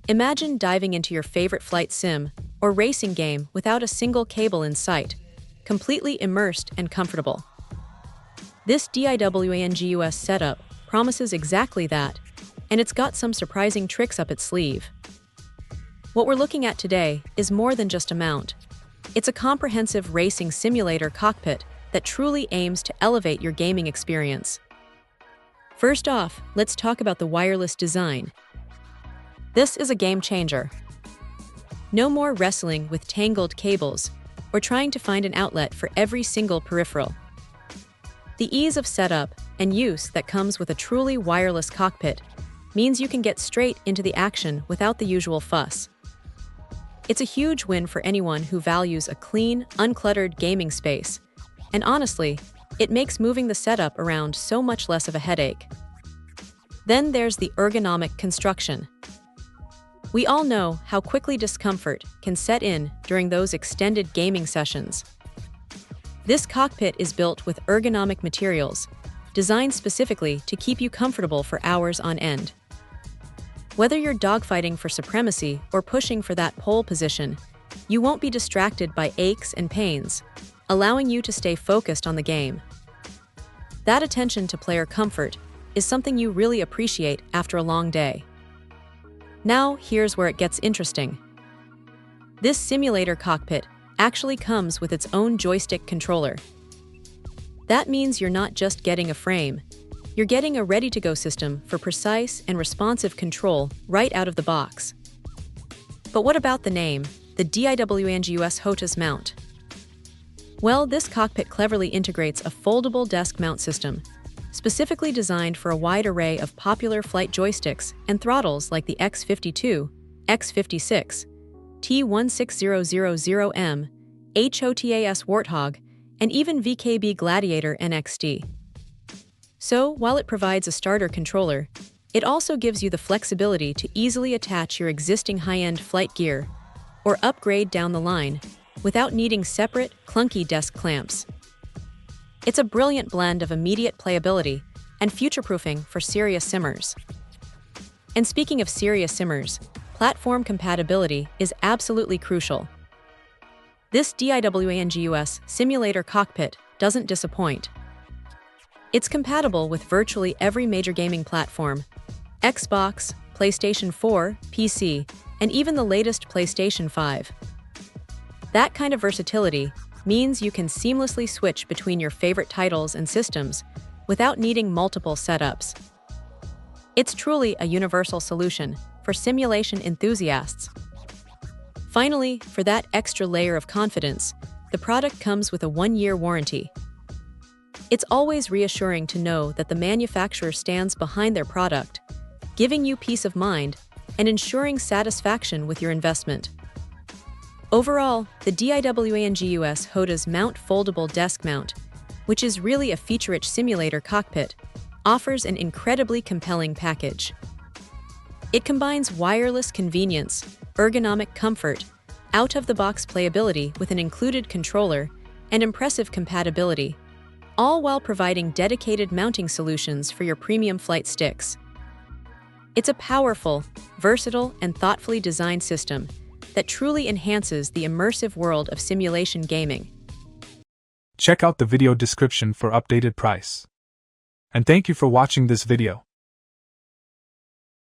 Imagine diving into your favorite flight sim or racing game without a single cable in sight, completely immersed and comfortable. This DIWANGUS setup promises exactly that, and it's got some surprising tricks up its sleeve. What we're looking at today is more than just a mount. It's a comprehensive racing simulator cockpit that truly aims to elevate your gaming experience. First off, let's talk about the wireless design. This is a game changer. No more wrestling with tangled cables or trying to find an outlet for every single peripheral. The ease of setup and use that comes with a truly wireless cockpit means you can get straight into the action without the usual fuss. It's a huge win for anyone who values a clean, uncluttered gaming space, and honestly, it makes moving the setup around so much less of a headache. Then there's the ergonomic construction. We all know how quickly discomfort can set in during those extended gaming sessions. This cockpit is built with ergonomic materials, designed specifically to keep you comfortable for hours on end. Whether you're dogfighting for supremacy or pushing for that pole position, you won't be distracted by aches and pains, allowing you to stay focused on the game. That attention to player comfort is something you really appreciate after a long day. Now, here's where it gets interesting. This simulator cockpit actually comes with its own joystick controller. That means you're not just getting a frame, you're getting a ready-to-go system for precise and responsive control right out of the box. But what about the name, the DIWANGUS Hotas mount? Well, this cockpit cleverly integrates a foldable desk mount system, specifically designed for a wide array of popular flight joysticks and throttles like the X52, X56, T16000M, HOTAS Warthog, and even VKB Gladiator NXT. So, while it provides a starter controller, it also gives you the flexibility to easily attach your existing high-end flight gear or upgrade down the line without needing separate, clunky desk clamps. It's a brilliant blend of immediate playability and future-proofing for serious simmers. And speaking of serious simmers, platform compatibility is absolutely crucial. This DIWANGUS simulator cockpit doesn't disappoint. It's compatible with virtually every major gaming platform: Xbox, PlayStation 4, PC, and even the latest PlayStation 5. That kind of versatility means you can seamlessly switch between your favorite titles and systems without needing multiple setups. It's truly a universal solution for simulation enthusiasts. Finally, for that extra layer of confidence, the product comes with a 1-year warranty. It's always reassuring to know that the manufacturer stands behind their product, giving you peace of mind and ensuring satisfaction with your investment. Overall, the DIWANGUS Hotas Mount Foldable Desk Mount, which is really a feature-rich simulator cockpit, offers an incredibly compelling package. It combines wireless convenience, ergonomic comfort, out-of-the-box playability with an included controller, and impressive compatibility, all while providing dedicated mounting solutions for your premium flight sticks. It's a powerful, versatile, and thoughtfully designed system that truly enhances the immersive world of simulation gaming. Check out the video description for updated price. And thank you for watching this video.